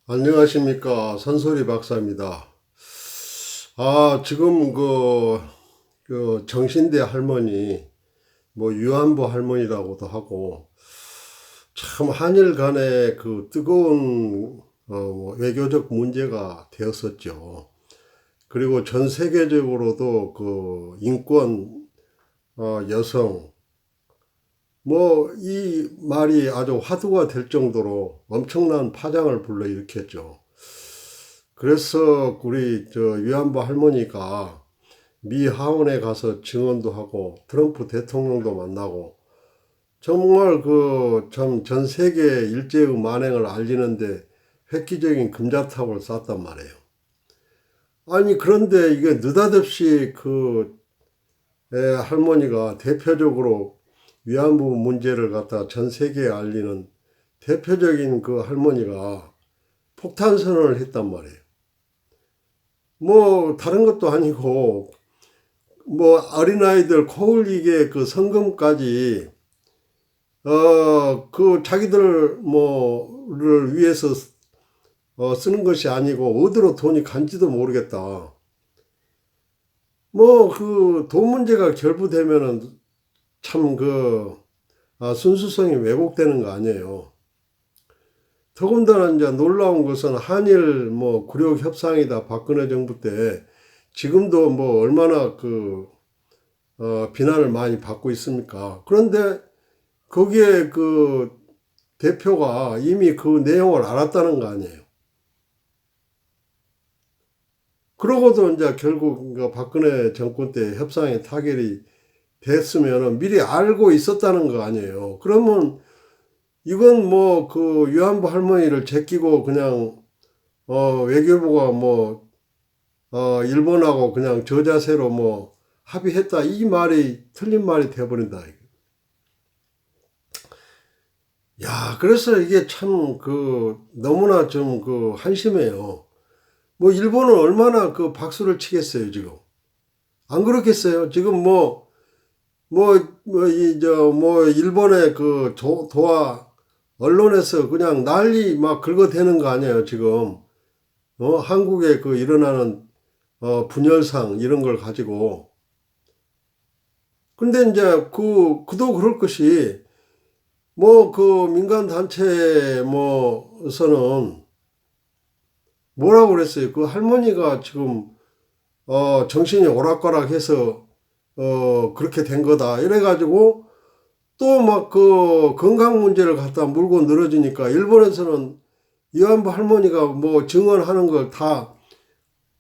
안녕하십니까. 선소리 박사입니다. 지금 그 정신대 할머니, 뭐 유한보 할머니라고도 하고, 참 한일 간의 그 뜨거운 뭐 외교적 문제가 되었었죠. 그리고 전 세계적으로도 그 인권, 여성, 뭐 이 말이 아주 화두가 될 정도로 엄청난 파장을 불러일으켰죠. 그래서 우리 저 위안부 할머니가 미 하원에 가서 증언도 하고 트럼프 대통령도 만나고 정말 그 참 전 세계 일제의 만행을 알리는데 획기적인 금자탑을 쌓았단 말이에요. 아니 그런데 이게 느닷없이 그 할머니가 대표적으로 위안부 문제를 갖다 전 세계에 알리는 대표적인 그 할머니가 폭탄 선언을 했단 말이에요. 뭐 다른 것도 아니고 뭐 어린아이들 코 흘리게 그 성금까지 그 자기들 뭐를 위해서 쓰는 것이 아니고 어디로 돈이 간지도 모르겠다. 뭐 그 돈 문제가 결부되면은 참 순수성이 왜곡되는 거 아니에요. 더군다나 이제 놀라운 것은 한일 뭐 구력 협상이다 박근혜 정부 때 지금도 뭐 얼마나 비난을 많이 받고 있습니까? 그런데 거기에 그 대표가 이미 그 내용을 알았다는 거 아니에요. 그러고도 이제 결국 박근혜 정권 때 협상이 타결이 됐으면 미리 알고 있었다는 거 아니에요. 그러면 이건 뭐 그 위안부 할머니를 제끼고 그냥 외교부가 뭐 일본하고 그냥 저자세로 뭐 합의했다 이 말이 틀린 말이 돼버린다. 야, 그래서 이게 참 너무나 좀 한심해요. 뭐 일본은 얼마나 박수를 치겠어요 지금. 안 그렇겠어요? 지금 일본의 도하 언론에서 그냥 난리 막 긁어대는 거 아니에요 지금. 한국에 일어나는 분열상 이런 걸 가지고. 근데 이제 그도 그럴 것이 민간 단체 서는 뭐라고 그랬어요. 그 할머니가 지금 정신이 오락가락해서 그렇게 된 거다. 이래가지고 또 막 건강 문제를 갖다 물고 늘어지니까 일본에서는 위안부 할머니가 뭐 증언하는 걸 다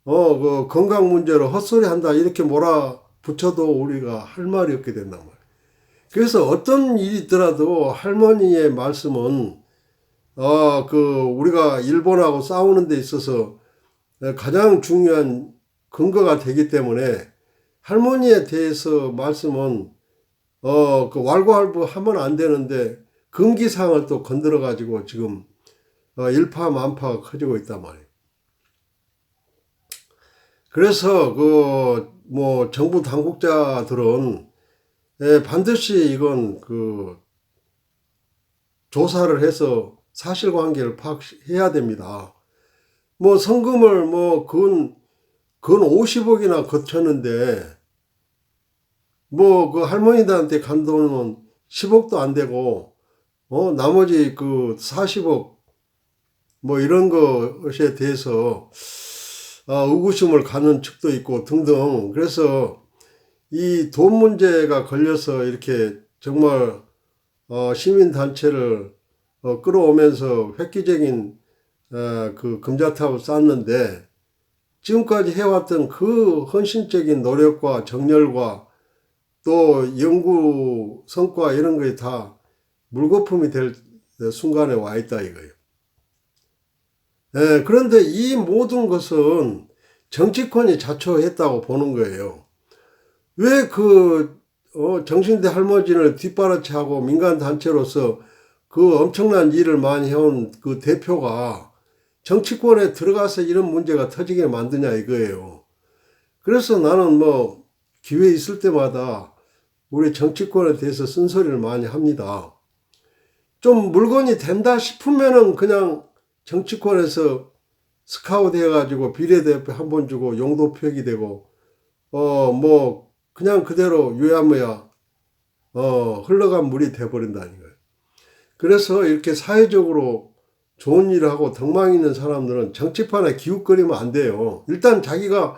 건강 문제로 헛소리 한다 이렇게 몰아붙여도 우리가 할 말이 없게 된단 말이에요. 그래서 어떤 일이 있더라도 할머니의 말씀은 우리가 일본하고 싸우는 데 있어서 가장 중요한 근거가 되기 때문에 할머니에 대해서 말씀은 왈가왈부 하면 안 되는데 금기사항을 또 건드려 가지고 지금 일파만파가 커지고 있단 말이에요. 그래서 정부 당국자들은 반드시 이건 조사를 해서 사실관계를 파악해야 됩니다. 뭐 성금을 근 50억이나 거쳤는데 할머니들한테 간 돈은 10억도 안 되고 나머지 40억 이런 것에 대해서 의구심을 갖는 측도 있고 등등. 그래서 이 돈 문제가 걸려서 이렇게 정말 시민단체를 끌어오면서 획기적인 금자탑을 쌓았는데 지금까지 해왔던 그 헌신적인 노력과 정열과 또 연구 성과 이런 것이 다 물거품이 될 순간에 와 있다 이거예요. 그런데 이 모든 것은 정치권이 자초했다고 보는 거예요. 왜 정신대 할머니를 뒷바라지하고 민간단체로서 엄청난 일을 많이 해온 그 대표가 정치권에 들어가서 이런 문제가 터지게 만드냐 이거예요. 그래서 나는 기회 있을 때마다 우리 정치권에 대해서 쓴소리를 많이 합니다. 좀 물건이 된다 싶으면은 그냥 정치권에서 스카우트 해가지고 비례대표 한 번 주고 용도 표기되고 뭐 그냥 그대로 유야무야 흘러간 물이 돼버린다는 거예요. 그래서 이렇게 사회적으로 좋은 일을 하고 덕망 있는 사람들은 정치판에 기웃거리면 안 돼요. 일단 자기가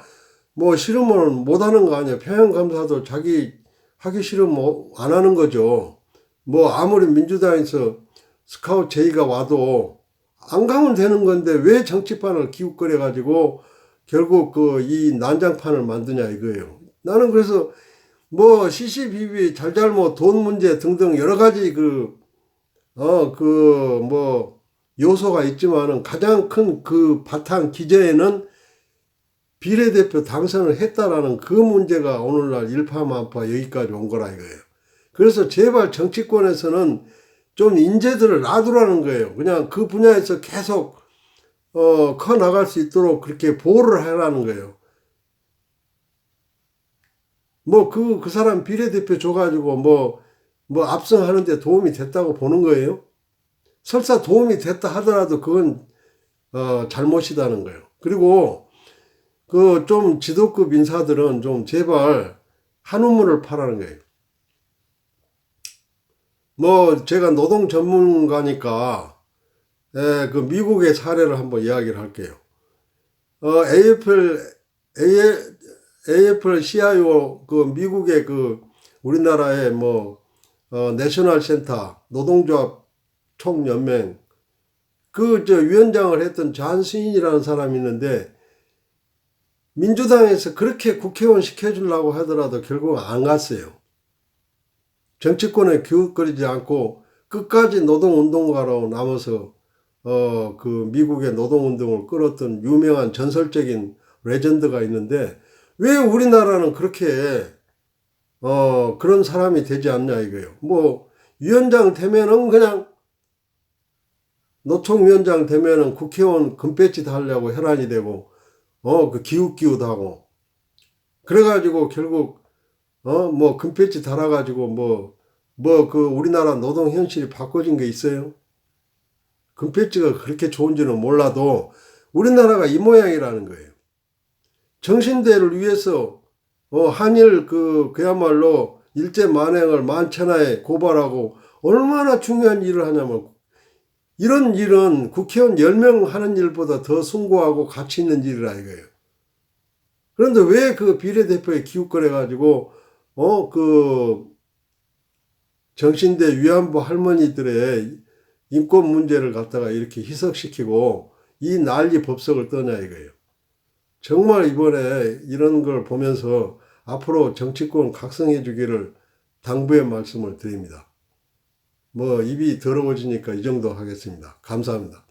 뭐 싫으면 못 하는 거 아니에요. 평양감사도 자기 하기 싫으면 안 하는 거죠. 뭐 아무리 민주당에서 스카우트 제의가 와도 안 가면 되는 건데 왜 정치판을 기웃거려 가지고 결국 그 이 난장판을 만드냐 이거예요. 나는 그래서 뭐 CCBB 잘잘못 돈 문제 등등 여러 가지 뭐 요소가 있지만은 가장 큰 그 바탕 기저에는 비례대표 당선을 했다라는 그 문제가 오늘날 일파만파 여기까지 온 거라 이거예요. 그래서 제발 정치권에서는 좀 인재들을 놔두라는 거예요. 그냥 그 분야에서 계속 커 나갈 수 있도록 그렇게 보호를 하라는 거예요. 뭐 그 사람 비례대표 줘가지고 뭐 압승하는데 도움이 됐다고 보는 거예요. 설사 도움이 됐다 하더라도 그건 잘못이다는 거예요. 그리고 그 좀 지도급 인사들은 좀 제발 한우물을 파라는 거예요. 뭐 제가 노동 전문가니까 그 미국의 사례를 한번 이야기를 할게요. AFL CIO 그 미국의 그 우리나라의 뭐 내셔널 센터 노동조합 총연맹 그 위원장을 했던 잔 스윈이라는 사람이 있는데 민주당에서 그렇게 국회의원 시켜주려고 하더라도 결국 안 갔어요. 정치권에 기웃거리지 않고 끝까지 노동운동가로 남아서 그 미국의 노동운동을 끌었던 유명한 전설적인 레전드가 있는데 왜 우리나라는 그렇게 그런 사람이 되지 않냐 이거예요. 뭐 위원장 되면은 그냥 노총위원장 되면은 국회의원 금배지 달려고 혈안이 되고 그 기웃기웃하고 그래가지고 결국 뭐 금배지 달아가지고 뭐 그 우리나라 노동 현실이 바꿔진 게 있어요? 금배지가 그렇게 좋은지는 몰라도 우리나라가 이 모양이라는 거예요. 정신대를 위해서 한일 그야말로 일제 만행을 만천하에 고발하고 얼마나 중요한 일을 하냐면 이런 일은 국회의원 10명 하는 일보다 더 숭고하고 가치 있는 일이라 이거예요. 그런데 왜 그 비례대표에 기웃거려 가지고 그 정신대 위안부 할머니들의 인권 문제를 갖다가 이렇게 희석시키고 이 난리 법석을 떠냐 이거예요. 정말 이번에 이런 걸 보면서 앞으로 정치권 각성해 주기를 당부의 말씀을 드립니다. 뭐 입이 더러워지니까 이 정도 하겠습니다. 감사합니다.